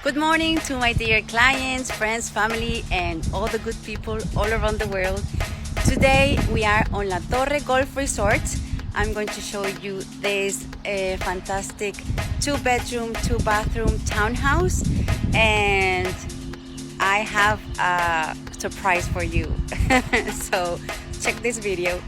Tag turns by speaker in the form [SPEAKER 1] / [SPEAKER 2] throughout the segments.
[SPEAKER 1] Good morning to my dear clients, friends, family, and all the good people all around the world. Today we are on La Torre Golf Resort. I'm going to show you this fantastic 2-bedroom, 2-bathroom townhouse, and I have a surprise for you. So check this video.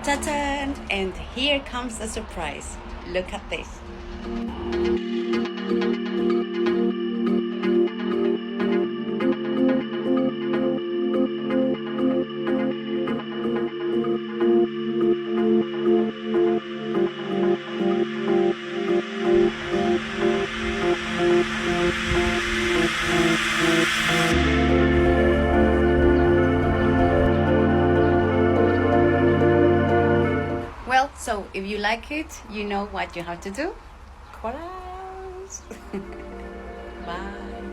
[SPEAKER 1] Ta-da! And here comes the surprise. Look at this. So if you like it, you know what you have to do. Call us. Bye.